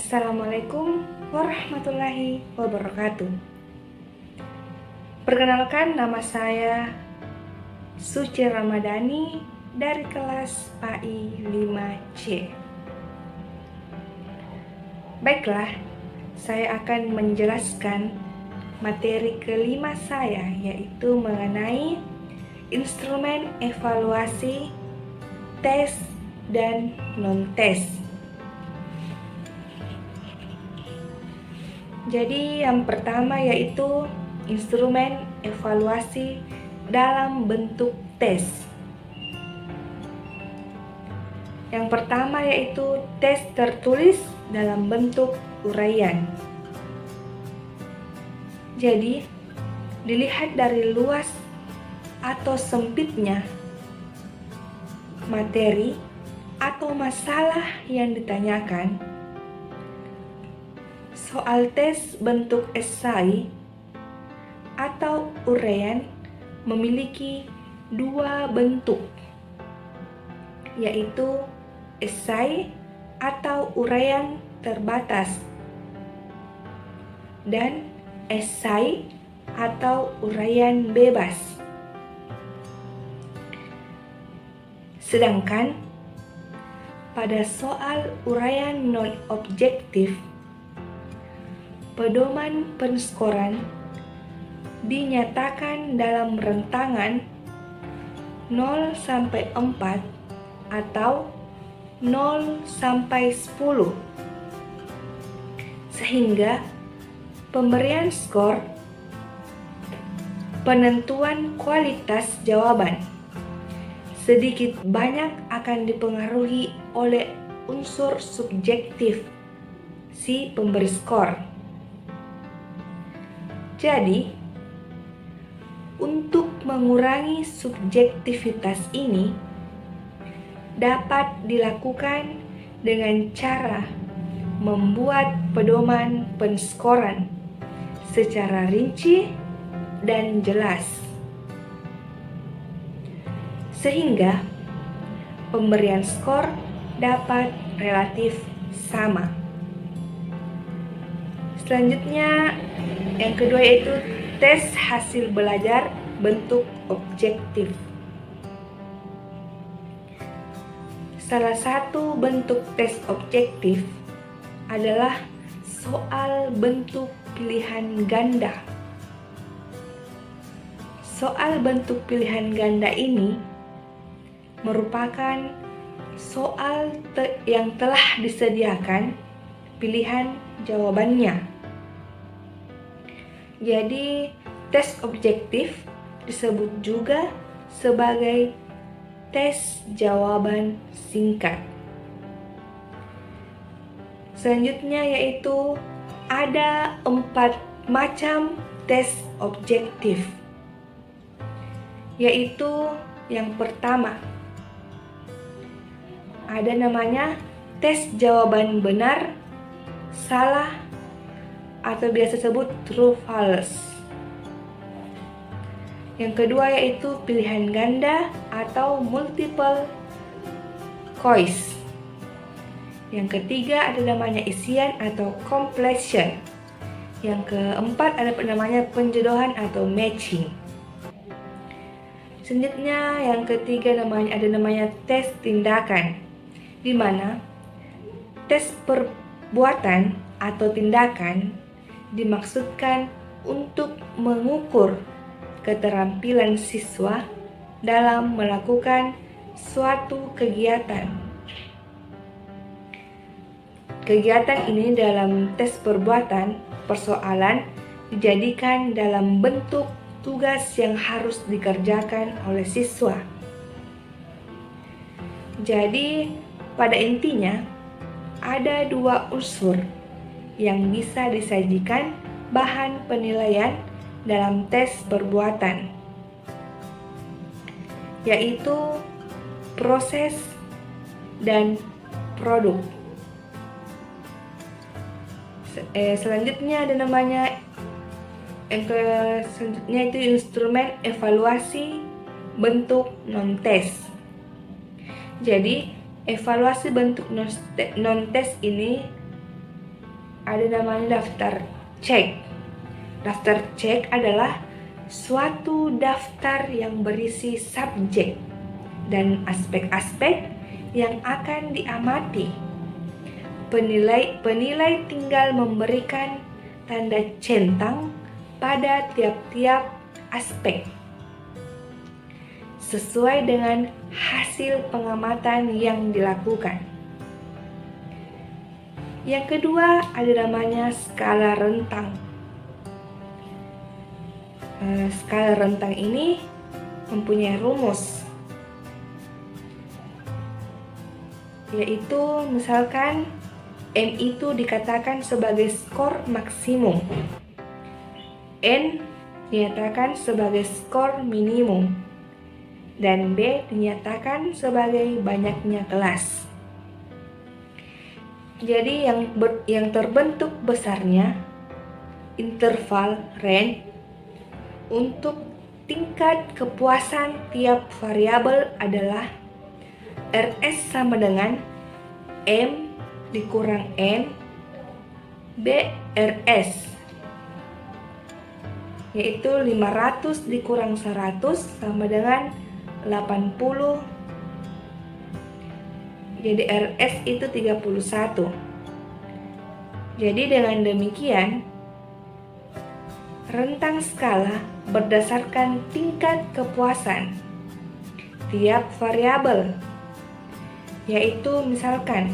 Assalamualaikum warahmatullahi wabarakatuh. Perkenalkan, nama saya Suci Ramadhani dari kelas PAI 5C. Baiklah, saya akan menjelaskan materi kelima saya, yaitu mengenai instrumen evaluasi, tes, dan non-tes. Jadi yang pertama yaitu instrumen evaluasi dalam bentuk tes. Yang pertama yaitu tes tertulis dalam bentuk uraian. Jadi dilihat dari luas atau sempitnya materi atau masalah yang ditanyakan, soal tes bentuk esai atau uraian memiliki dua bentuk, yaitu esai atau uraian terbatas dan esai atau uraian bebas. Sedangkan pada soal uraian non-objektif, pedoman penskoran dinyatakan dalam rentangan 0 sampai 4 atau 0 sampai 10, sehingga pemberian skor penentuan kualitas jawaban sedikit banyak akan dipengaruhi oleh unsur subjektif si pemberi skor. Jadi, untuk mengurangi subjektivitas ini dapat dilakukan dengan cara membuat pedoman penskoran secara rinci dan jelas, sehingga pemberian skor dapat relatif sama. Selanjutnya, yang kedua yaitu tes hasil belajar bentuk objektif. Salah satu bentuk tes objektif adalah soal bentuk pilihan ganda. Soal bentuk pilihan ganda ini merupakan soal yang telah disediakan pilihan jawabannya. Jadi, tes objektif disebut juga sebagai tes jawaban singkat. Selanjutnya yaitu ada 4 macam tes objektif, yaitu yang pertama ada namanya tes jawaban benar, salah, atau biasa disebut true false. Yang kedua yaitu pilihan ganda atau multiple choice. Yang ketiga ada namanya isian atau completion. Yang keempat ada namanya penjodohan atau matching. Selanjutnya yang ketiga ada namanya tes tindakan, di mana tes perbuatan atau tindakan dimaksudkan untuk mengukur keterampilan siswa dalam melakukan suatu kegiatan. Kegiatan ini dalam tes perbuatan persoalan dijadikan dalam bentuk tugas yang harus dikerjakan oleh siswa. Jadi, pada intinya ada dua unsur yang bisa disajikan bahan penilaian dalam tes perbuatan, yaitu proses dan produk. Selanjutnya ada namanya selanjutnya itu instrumen evaluasi bentuk non-tes. Jadi evaluasi bentuk non-tes ini ada namanya daftar cek. Daftar cek adalah suatu daftar yang berisi subjek dan aspek-aspek yang akan diamati. Penilai tinggal memberikan tanda centang pada tiap-tiap aspek sesuai dengan hasil pengamatan yang dilakukan. Yang kedua ada namanya skala rentang. Skala rentang ini mempunyai rumus, yaitu misalkan N itu dikatakan sebagai skor maksimum, N dinyatakan sebagai skor minimum, dan B dinyatakan sebagai banyaknya kelas. Jadi yang terbentuk besarnya interval range untuk tingkat kepuasan tiap variabel adalah RS sama dengan M dikurang N BRS, yaitu 500 dikurang 100 sama dengan 80. Jadi RS itu 31. Jadi dengan demikian rentang skala berdasarkan tingkat kepuasan tiap variabel, yaitu misalkan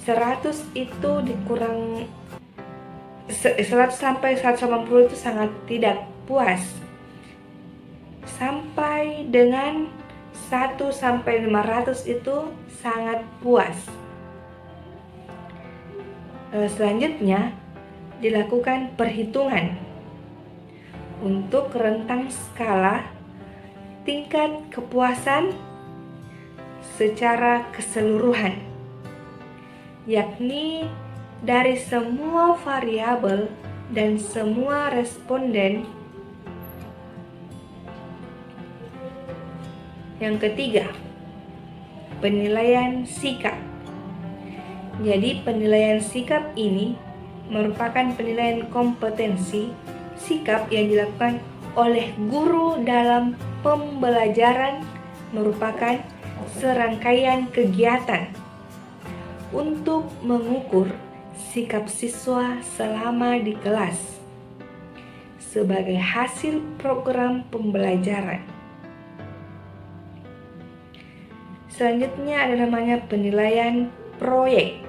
100 itu dikurang 100 sampai 180 itu sangat tidak puas, sampai dengan 1 sampai 500 itu sangat puas. Selanjutnya dilakukan perhitungan untuk rentang skala tingkat kepuasan secara keseluruhan, yakni dari semua variabel dan semua responden. Yang ketiga, penilaian sikap. Jadi penilaian sikap ini merupakan penilaian kompetensi sikap yang dilakukan oleh guru dalam pembelajaran, merupakan serangkaian kegiatan untuk mengukur sikap siswa selama di kelas sebagai hasil program pembelajaran. Selanjutnya ada namanya penilaian proyek.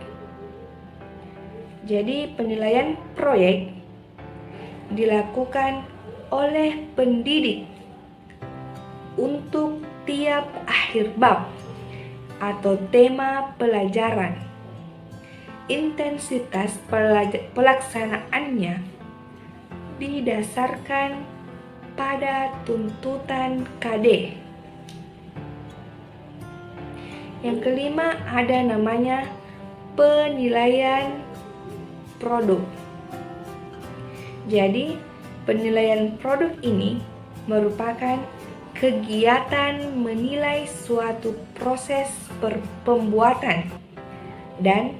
Jadi penilaian proyek dilakukan oleh pendidik untuk tiap akhir bab atau tema pelajaran. Intensitas pelaksanaannya didasarkan pada tuntutan KD. Yang kelima ada namanya penilaian produk. Jadi penilaian produk ini merupakan kegiatan menilai suatu proses pembuatan dan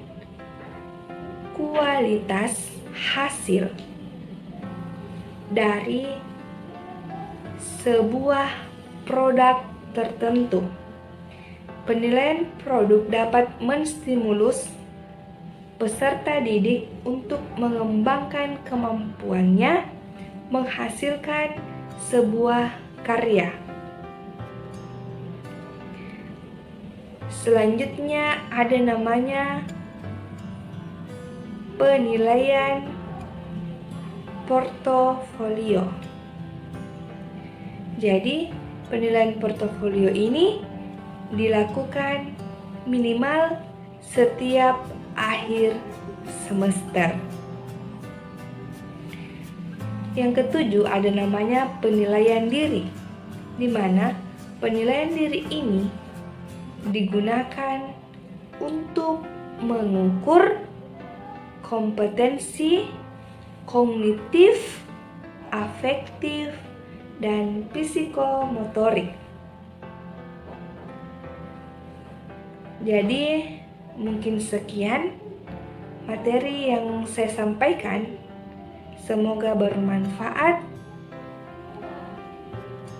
kualitas hasil dari sebuah produk tertentu. Penilaian produk dapat menstimulus peserta didik untuk mengembangkan kemampuannya menghasilkan sebuah karya. Selanjutnya ada namanya penilaian portofolio. Jadi, penilaian portofolio ini dilakukan minimal setiap akhir semester. Yang ketujuh ada namanya penilaian diri, di mana penilaian diri ini digunakan untuk mengukur kompetensi kognitif, afektif, dan psikomotorik. Jadi mungkin sekian materi yang saya sampaikan. Semoga bermanfaat.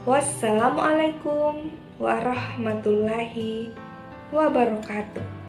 Wassalamualaikum warahmatullahi wabarakatuh.